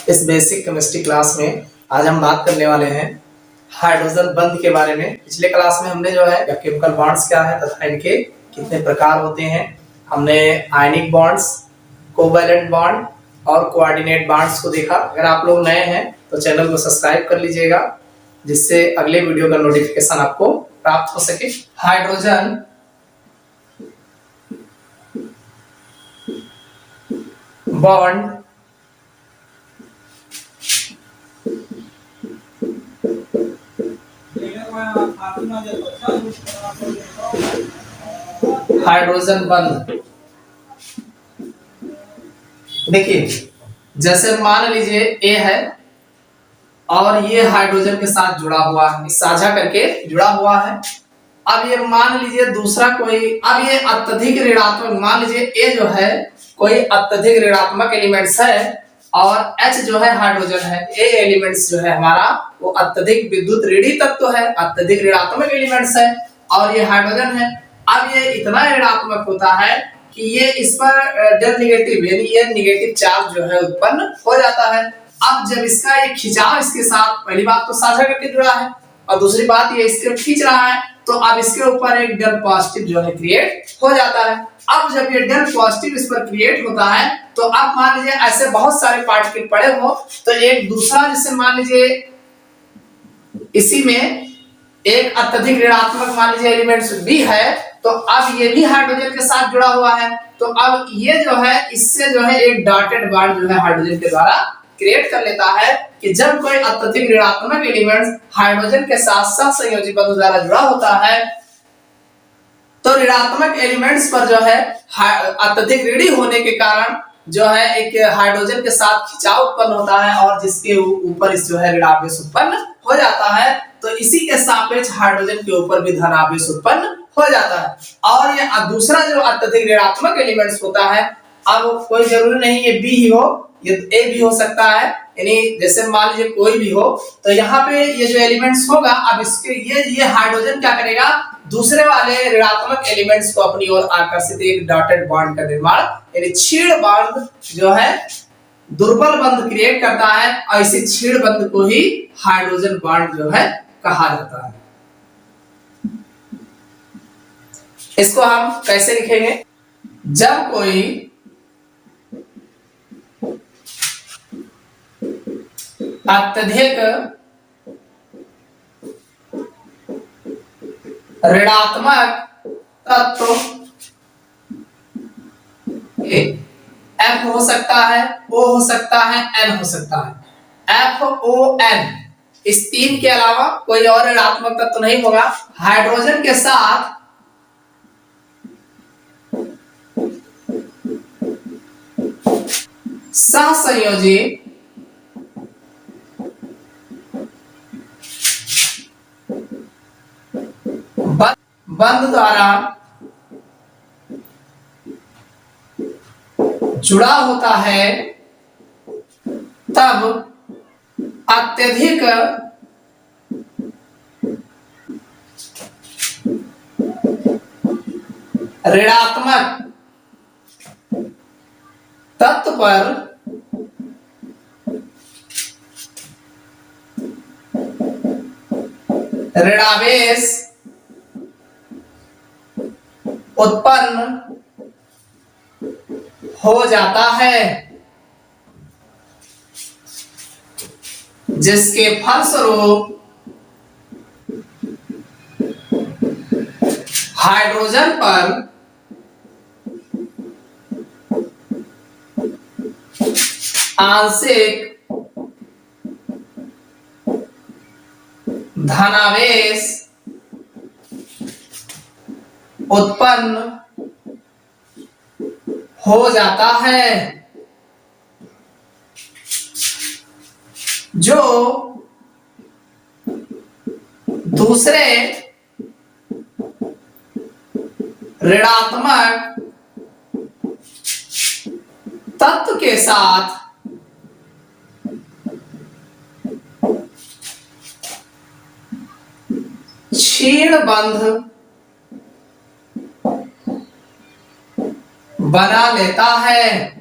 इस basic chemistry class में आज हम बात करने वाले हैं हाइड्रोजन बंध के बारे में। पिछले क्लास में हमने जो है केमिकल बॉन्ड्स क्या है तथा इनके कितने प्रकार होते हैं, हमने आयनिक बॉन्ड्स, कोवैलेंट बॉन्ड और कोऑर्डिनेट बॉन्ड्स को देखा। अगर आप लोग नए हैं तो चैनल को सब्सक्राइब कर लीजिएगा, जिससे अगले वीडियो का नोटिफिकेशन आपको प्राप्त हो सके। हाइड्रोजन बॉन्ड हाइड्रोजन बंध, देखिए जैसे मान लीजिए ए है और ये हाइड्रोजन के साथ जुड़ा हुआ है, साझा करके जुड़ा हुआ है। अब ये मान लीजिए दूसरा कोई, अब ये अत्यधिक ऋणात्मक, मान लीजिए ए जो है कोई अत्यधिक ऋणात्मक एलिमेंट्स है और H जो है हाइड्रोजन है। ए एलिमेंट्स जो है हमारा वो अत्यधिक विद्युत ऋणी तत्व है, अत्यधिक ऋणात्मक एलिमेंट्स है और ये हाइड्रोजन है। अब ये इतना ऋणात्मक होता है कि ये इस पर डेल नेगेटिव यानी ये नेगेटिव चार्ज जो है उत्पन्न हो जाता है। अब जब इसका ये खिंचाव इसके साथ, पहली बात तो साझा करके जुड़ा है और दूसरी बात ये इसके खींच रहा है, तो अब इसके ऊपर एक डेल पॉजिटिव जो है क्रिएट हो जाता है। अब जब ये डेल पॉजिटिव इस पर क्रिएट होता है तो अब मान लीजिए ऐसे बहुत सारे पार्टिकल पड़े हो तो एक दूसरा, जैसे मान लीजिए इसी में एक अत्यधिक ऋणात्मक मान लीजिए एलिमेंट्स बी है, तो अब ये भी हाइड्रोजन के साथ जुड़ा हुआ है, तो अब ये जो है इससे जो है एक डॉटेड बॉन्ड जो है हाइड्रोजन के द्वारा क्रिएट कर लेता है कि जब कोई अत्यधिक ऋणात्मक एलिमेंट हाइड्रोजन के साथ सहसंयोजी बंध द्वारा जुड़ा होता है तो ऋणात्मक एलिमेंट्स पर जो है अत्यधिक ऋणी होने के कारण जो है एक हाइड्रोजन के साथ खिंचाव उत्पन्न होता है और जिसके ऊपर इस जो है ऋणावेश उत्पन्न हो जाता है। तो इसी के सापेक्ष हाइड्रोजन के ऊपर भी धनावेश उत्पन्न हो जाता है। और ये दूसरा जो अत्यधिक ऋणात्मक एलिमेंट्स होता है, अब कोई जरूरी नहीं ये बी ही हो, ये ए भी हो सकता है, यानी जैसे मान लीजिए कोई भी हो, तो यहाँ पे ये जो एलिमेंट्स होगा, अब इसके ये हाइड्रोजन क्या करेगा, दूसरे वाले ऋणात्मक एलिमेंट्स को अपनी ओर आकर्षित एक डॉटेड बॉन्ड का निर्माण यानी क्षीण बॉन्ड जो है दुर्बल बंध क्रिएट करता है और इसी क्षीण बंध को ही हाइड्रोजन बॉन्ड जो है कहा जाता है। इसको हम कैसे लिखेंगे, जब कोई अत्यधिक ऋणात्मक तत्व F हो सकता है, O हो सकता है, N हो सकता है। F, O, N इस तीन के अलावा कोई और ऋणात्मक तत्व नहीं होगा। हाइड्रोजन के साथ सहसंयोजी बंध द्वारा जुड़ा होता है तब अत्यधिक ऋणात्मक तत्व पर ऋणावेश उत्पन्न हो जाता है, जिसके फलस्वरूप हाइड्रोजन पर आंशिक धनावेश उत्पन्न हो जाता है, जो दूसरे ऋणात्मक तत्व के साथ क्षीण बंध बना लेता है।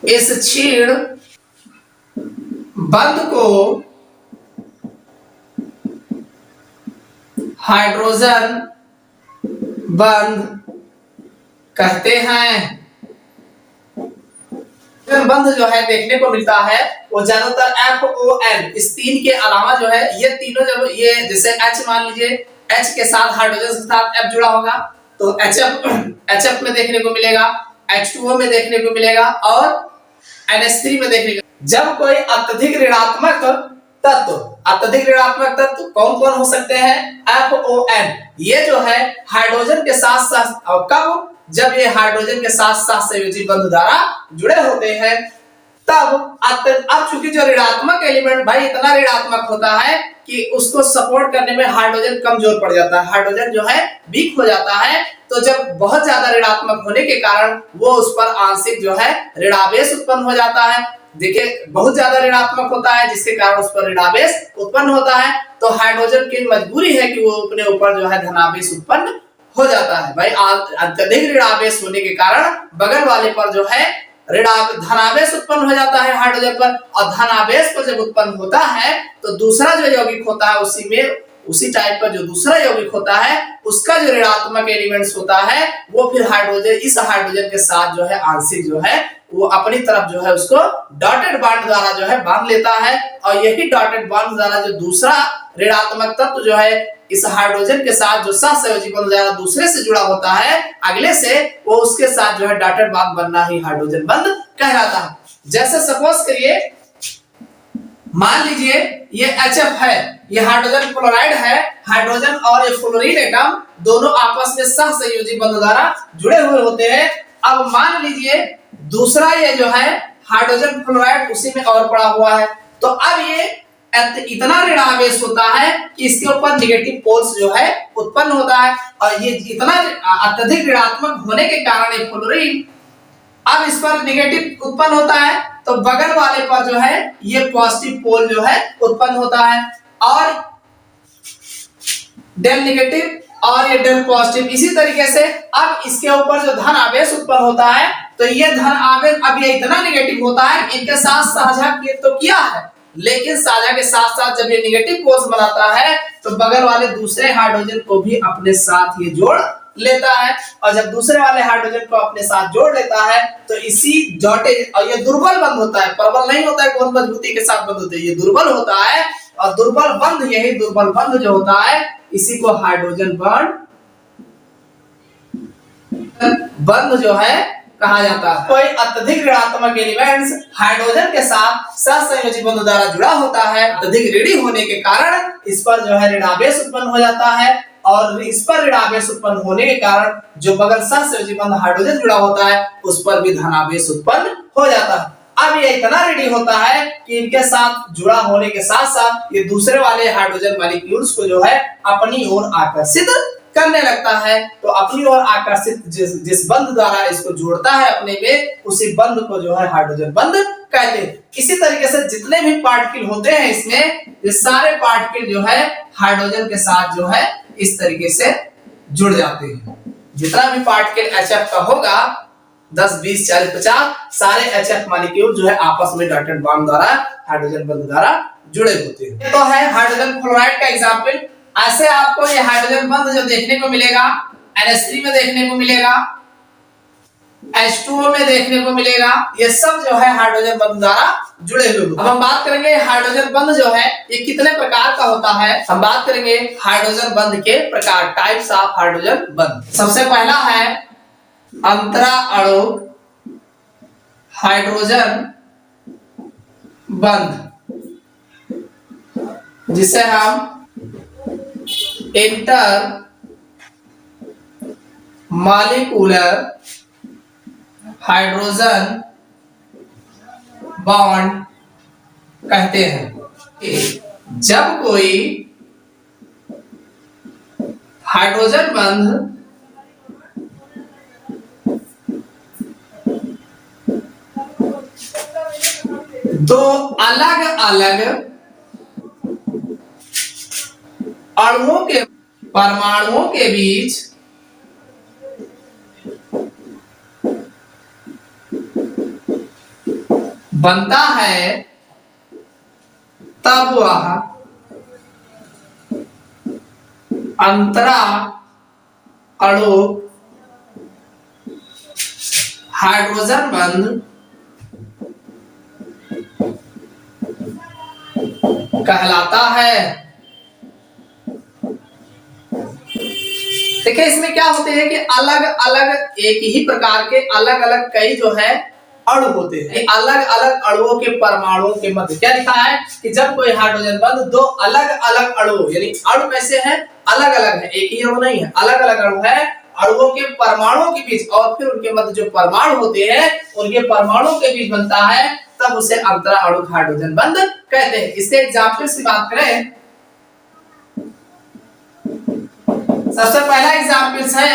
इस क्षीण बंध को हाइड्रोजन बंध कहते हैं। बंध जो है देखने को मिलता है वो ज्यादातर FON, इस तीन के अलावा जो है ये तीनों, जब ये जैसे H मान लीजिए, H के साथ हाइड्रोजन के साथ F जुड़ा होगा तो HF में देखने को मिलेगा, H2O में देखने को मिलेगा और NH3 में देखने को। जब कोई अत्यधिक ऋणात्मक तत्व कौन कौन हो सकते हैं? FON, ये जो है हाइड्रोजन के साथ साथ, और कब? जब ये हाइड्रोजन के साथ साथ संयोजी बंध द्वारा जुड़े होते हैं तब। अब चूंकि जो ऋणात्मक एलिमेंट भाई इतना ऋणात्मक होता है कि उसको सपोर्ट करने में हाइड्रोजन कमजोर पड़ जाता है, हाइड्रोजन जो है वीक हो जाता है। तो जब बहुत ज्यादा ऋणात्मक होने के कारण वो उस पर आंशिक जो है ऋणावेश उत्पन्न हो जाता है। देखिए बहुत ज्यादा ऋणात्मक होता है जिसके कारण उस पर ऋणावेश उत्पन्न होता है, तो हाइड्रोजन की मजबूरी है कि वो अपने ऊपर जो है धनावेश उत्पन्न हो जाता है। भाई अत्यधिक ऋणावेश होने के कारण बगल वाले पर जो है धनावेश उत्पन्न हो जाता है हाइड्रोजन पर, और धनावेश पर जब उत्पन्न होता है तो दूसरा जो यौगिक होता है उसी टाइप का जो दूसरा यौगिक होता है उसका जो ऋणात्मक एलिमेंट्स होता है वो फिर इस हाइड्रोजन के साथ जो है आंशिक जो है वो अपनी तरफ जो है उसको डॉटेड बॉन्ड द्वारा जो है बांध लेता है, और यही डॉटेड बॉन्ड द्वारा जो दूसरा ऋणात्मक तत्व जो है इस हाइड्रोजन के साथ जो सहसंयोजी बंध द्वारा दूसरे से जुड़ा होता है अगले से, वो उसके साथ जो है डॉटेड बॉन्ड बनना ही हाइड्रोजन बंध कहलाता है। जैसे सपोज करिए, मान लीजिए ये HF है, ये हाइड्रोजन फ्लोराइड है, हाइड्रोजन और ये फ्लोरीन एटम दोनों आपस में सहसंयोजी बंध द्वारा जुड़े हुए होते हैं। अब मान लीजिए दूसरा ये जो है हाइड्रोजन फ्लोराइड उसी में और पड़ा हुआ है, तो अब ये इतना ऋणावेश होता है कि इसके ऊपर निगेटिव पोल्स जो है उत्पन्न होता है, और ये इतना अत्यधिक ऋणात्मक होने के कारण ये फ्लोरीन अब इस पर निगेटिव उत्पन्न होता है, तो बगल वाले पर जो है ये पॉजिटिव पोल जो है उत्पन्न होता है, और डेल नेगेटिव और ये डेल पॉजिटिव। इसी तरीके से अब इसके ऊपर जो धन आवेश उत्पन्न होता है तो ये धन आवेश अब ये इतना नेगेटिव होता है, इनके साथ साझा तो किया है, लेकिन साझा के साथ साथ जब ये नेगेटिव पोल्स बनाता है तो बगल वाले दूसरे हाइड्रोजन को भी अपने साथ ये जोड़ लेता है, और जब दूसरे वाले हाइड्रोजन को अपने साथ जोड़ लेता है तो इसी डॉटेड, और ये दुर्बल बंध होता है, प्रबल नहीं होता है, कौन मजबूती के साथ बंध होते हैं, ये दुर्बल होता है, और दुर्बल बंध, यही दुर्बल बंध जो होता है इसी को हाइड्रोजन बंध जो है कहा जाता है। कोई अत्यधिक ऋणात्मक एलिमेंट्स हाइड्रोजन के साथ सहसंयोजी बंध द्वारा जुड़ा होता है, अत्यधिक ऋणी होने के कारण इस पर जो है ऋणावेश उत्पन्न हो जाता है, और इस पर ऋणावेश उत्पन्न होने के कारण जो बगल सहसंयोजी बंध हाइड्रोजन जुड़ा होता है उस पर भी धनावेश उत्पन्न हो जाता है। अब ये इतना रेडी होता है कि इनके साथ जुड़ा होने के साथ साथ ये दूसरे वाले हाइड्रोजन मॉलिक्यूल्स को जो है अपनी ओर आकर्षित करने लगता है, तो अपनी ओर आकर्षित जिस बंध द्वारा इसको जोड़ता है अपने में, उसी बंध को जो है हाइड्रोजन बंध कहते हैं। इसी तरीके से जितने भी पार्टिकल होते हैं इसमें, ये सारे पार्टिकल जो है हाइड्रोजन के साथ जो है इस तरीके से जुड़ जाते हैं। जितना भी पार्टिकल HF का होगा 10, 20, 40, 50 सारे HF मॉलिक्यूल जो है आपस में डॉटेड बॉन्ड द्वारा हाइड्रोजन बंध द्वारा जुड़े होते हैं। ये तो है हाइड्रोजन फ्लोराइड का एग्जांपल। ऐसे आपको ये हाइड्रोजन बंध जो देखने को मिलेगा NH3 में देखने को मिलेगा, H2O में देखने को मिलेगा, ये सब जो है हाइड्रोजन बंध द्वारा जुड़े हुए। अब हम बात करेंगे हाइड्रोजन बंध जो है ये कितने प्रकार का होता है। हम बात करेंगे हाइड्रोजन बंध के प्रकार, टाइप्स ऑफ हाइड्रोजन बंध। सबसे पहला है अंतरा अणु हाइड्रोजन बंध, जिसे हम इंटर मॉलिक्यूलर हाइड्रोजन बॉन्ड कहते हैं। जब कोई हाइड्रोजन बंध दो अलग अलग अणुओं के परमाणुओं के बीच बनता है तब वह अंतरा अणु हाइड्रोजन बंध कहलाता है। देखिए इसमें क्या होते हैं कि अलग अलग एक ही प्रकार के अलग अलग कई जो है अणु होते हैं। अलग अलग अणुओं के परमाणुओं के मध्य क्या लिखा है कि जब कोई हाइड्रोजन बंध दो अलग अलग अणु यानी अणु कैसे हैं अलग अलग है, एक ही अणु नहीं है, अलग अलग अणु है, अणुओं के परमाणुओं के बीच और फिर उनके मध्य जो परमाणु होते हैं उनके परमाणुओं के बीच बनता है तब उसे अंतरा अणु हाइड्रोजन बंध कहते हैं। इसके एग्जांपल्स की बात करें, सबसे पहला एग्जांपल्स है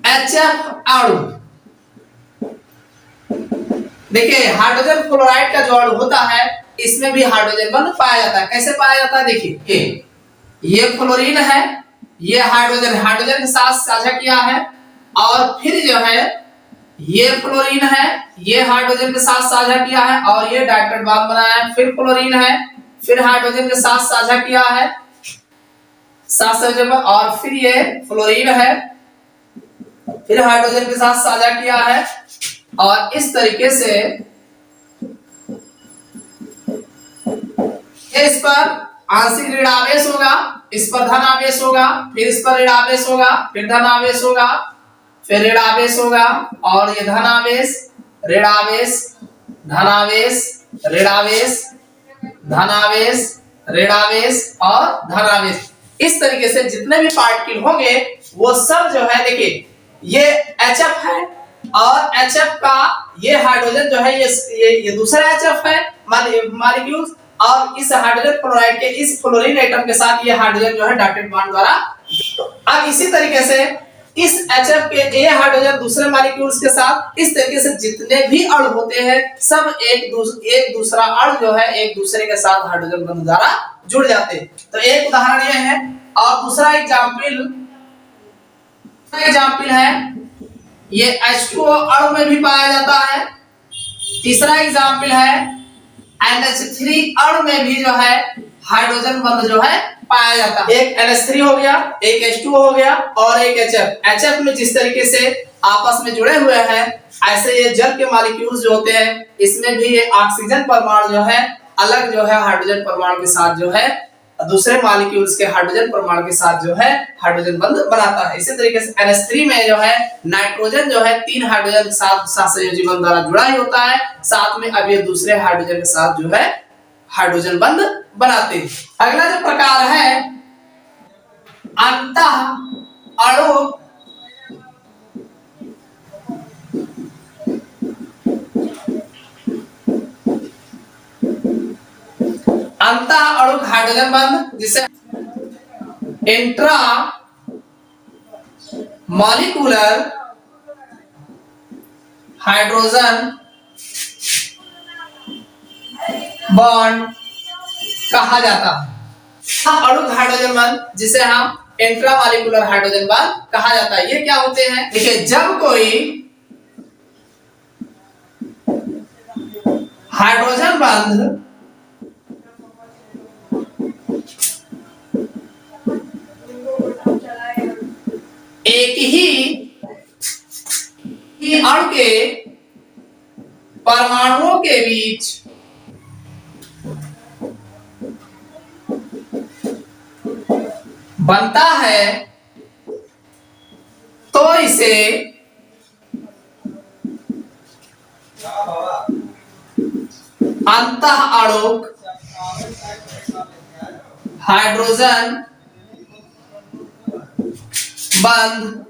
HF अणु। देखिए हाइड्रोजन क्लोराइड का जो अणु होता है इसमें भी हाइड्रोजन बंध पाया जाता है। कैसे पाया जाता है, देखिए ये फ्लोरीन है, ये हाइड्रोजन के साथ साझा किया है और फिर जो है ये फ्लोरीन है, ये हाइड्रोजन के साथ साझा किया है और ये डाइटेट बॉन्ड बनाया है, फिर फ्लोरीन है, फिर हाइड्रोजन के साथ साझा किया है और फिर ये फ्लोरीन है, फिर हाइड्रोजन के साथ साझा किया है और इस तरीके से इस पर आंशिक ऋण आवेश होगा, इस पर धन आवेश होगा, फिर इस पर ऋण आवेश होगा, फिर धन आवेश होगा, फिर ऋण आवेश होगा और ये धन आवेश, ऋण आवेश, धन आवेश, ऋण आवेश, धन आवेश, ऋण आवेश और धन आवेश। इस तरीके से जितने भी पार्टिकल होंगे वो सब जो है देखिए ये HF है और HF का ये हाइड्रोजन जो है ये दूसरा HF है मॉलिक्यूल्स और इस हाइड्रोजन क्लोराइड के इस फ्लोरीन एटम के साथ ये हाइड्रोजन जो है डॉटेड बॉन्ड द्वारा। अब इसी तरीके से इस HF के ये हाइड्रोजन दूसरे मॉलिक्यूल्स के साथ इस तरीके से जितने भी अणु होते हैं सब एक दूसरा अणु जो है एक दूसरे के साथ हाइड्रोजन बंध द्वारा जुड़ जाते हैं। तो एक उदाहरण ये है और दूसरा एग्जाम्पल है ये H2O अणु में भी पाया जाता है। तीसरा एग्जाम्पल है NH3 अणु में भी जो है हाइड्रोजन बंध जो है पाया जाता है। एक NH3 हो गया, एक H2O हो गया और एक HF। HF में जिस तरीके से आपस में जुड़े हुए हैं ऐसे ये जल के मॉलिक्यूल्स जो होते हैं इसमें भी ये ऑक्सीजन परमाणु जो है अलग जो है हाइड्रोजन परमाणु के साथ जो है दूसरे मॉलिक्यूल्स के हाइड्रोजन परमाणु के साथ जो है हाइड्रोजन बंध बनाता है। इसी तरीके से NH3 में जो है नाइट्रोजन जो है 3 हाइड्रोजन के साथ सहसंयोजी बंध द्वारा जुड़ा ही होता है, साथ में अब ये दूसरे हाइड्रोजन के साथ जो है हाइड्रोजन बंध बनाते हैं। अगला जो प्रकार है अंतः अणु अंतः अणु हाइड्रोजन बंध जिसे इंट्रा मॉलिक्यूलर हाइड्रोजन बॉन्ड कहा जाता है। अणु हाइड्रोजन बंध जिसे हम इंट्रा मॉलिक्यूलर हाइड्रोजन बॉन्ड कहा जाता है। ये क्या होते हैं, देखिए जब कोई हाइड्रोजन बंध एक ही अणु के परमाणुओं के बीच बनता है तो इसे अंतः अणुक हाइड्रोजन बंध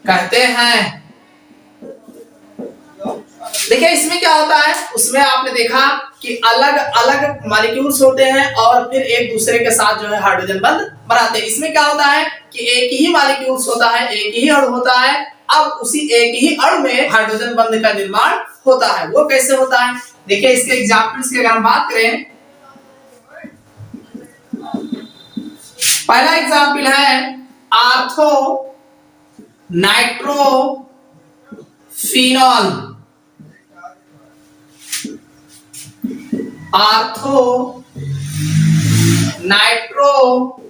कहते हैं। देखिए इसमें क्या होता है, उसमें आपने देखा कि अलग अलग मॉलिक्यूल्स होते हैं और फिर एक दूसरे के साथ जो है हाइड्रोजन बंध बनाते हैं। इसमें क्या होता है कि एक ही मॉलिक्यूल्स होता है, एक ही अणु होता है, अब उसी एक ही अणु में हाइड्रोजन बंध का निर्माण होता है। वो कैसे होता है, देखिए इसके एग्जांपल्स की अगर हम बात करें, पहला एग्जांपल है ortho nitro phenol. Ortho nitrophenol.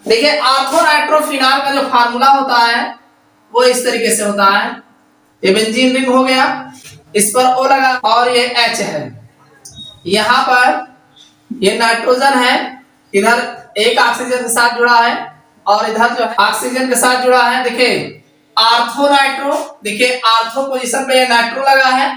देखिए आर्थो नाइट्रोफिनॉल का जो फार्मूला होता है वो इस तरीके से होता है, ये बेंजीन रिंग हो गया, इस पर O लगा और ये H है, यहां पर ये नाइट्रोजन है, इधर एक ऑक्सीजन के साथ जुड़ा है और इधर जो है ऑक्सीजन के साथ जुड़ा है। देखिए आर्थो नाइट्रो, देखिए आर्थो पोजीशन पे ये नाइट्रो लगा है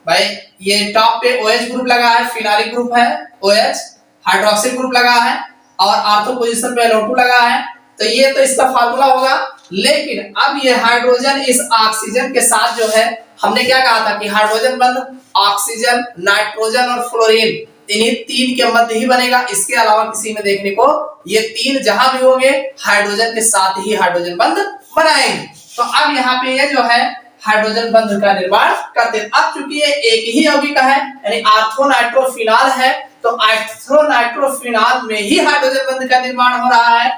भाई, ये टॉप पे OH ग्रुप लगा है, फिनालिक ग्रुप है OH, हाइड्रोक्सिल ग्रुप लगा है और आर्थो पोजीशन पे NO2 लगा है। तो ये तो इसका फार्मूला होगा। लेकिन अब ये हाइड्रोजन इस ऑक्सीजन के साथ जो है, हमने क्या कहा था कि हाइड्रोजन बंध ऑक्सीजन, नाइट्रोजन और फ्लोरीन इन्हीं तीन के मध्य ही बनेगा, इसके अलावा किसी में देखने को ये तीन जहां भी होंगे हाइड्रोजन के साथ ही हाइड्रोजन बंध बनाएंगे। तो अब यहाँ पे ये जो है हाइड्रोजन बंध का निर्माण करते हैं। अब चूंकि ये एक ही यौगिक है यानी आर्थो नाइट्रोफिनॉल है, तो आर्थो नाइट्रोफिनॉल में ही हाइड्रोजन बंध का निर्माण हो रहा है,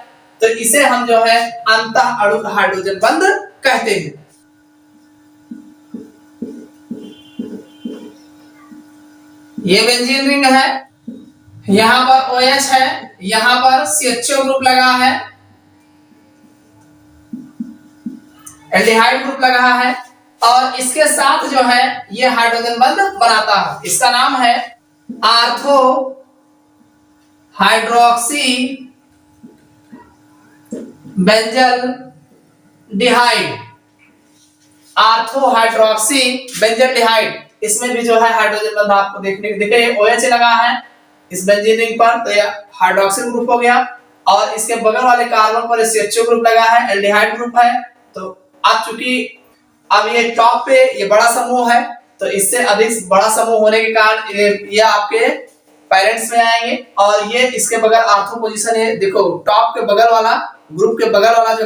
तो इसे हम जो है अंतः अणु हाइड्रोजन बंध कहते हैं। ये बेंजीन रिंग है, यहां पर OH है, यहां पर CHO ग्रुप लगा है, एल्डिहाइड ग्रुप लगा है और इसके साथ जो है ये हाइड्रोजन बंध बनाता है। इसका नाम है ortho hydroxy benzaldehyde, ortho hydroxy benzaldehyde. इसमें भी जो है हाइड्रोजन बंध आपको देखने को दिखे, OH लगा है इस बेंजीन रिंग पर, तो यह हाइड्रोक्सिल ग्रुप हो गया और इसके बगल वाले कार्बन पर CHO ग्रुप लगा है, एल्डिहाइड ग्रुप है। तो अब चूंकि अब ये टॉप पे ये बड़ा समूह है, तो इससे अधिक बड़ा समूह होने के कारण ये आपके पेरेंट्स में आएंगे और ये इसके बगल आर्थो पोजीशन है। देखो टॉप के बगल वाला ग्रुप के बगल वाला जो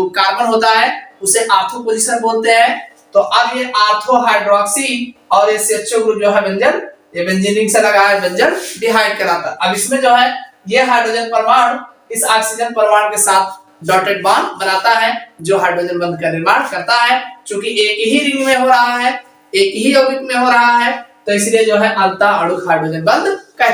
कार्बन होता है उसे आर्थो पोजीशन बोलते हैं। तो अब ये आर्थो हाइड्रोक्सी और ये CHO ग्रुप जो है बेंजल, ये बेंजीन रिंग से लगा है, बेंजल डिहाइड कहलाता है। अब इसमें जो है ये हाइड्रोजन परमाणु इस ऑक्सीजन परमाणु के साथ डॉटेड बॉन्ड बनाता है जो हाइड्रोजन बंध का निर्माण करता है। क्योंकि एक ही रिंग में हो रहा है, एक ही यौगिक में हो रहा है, तो इसलिए जो है अंतः अणु हाइड्रोजन बंध कहते हैं।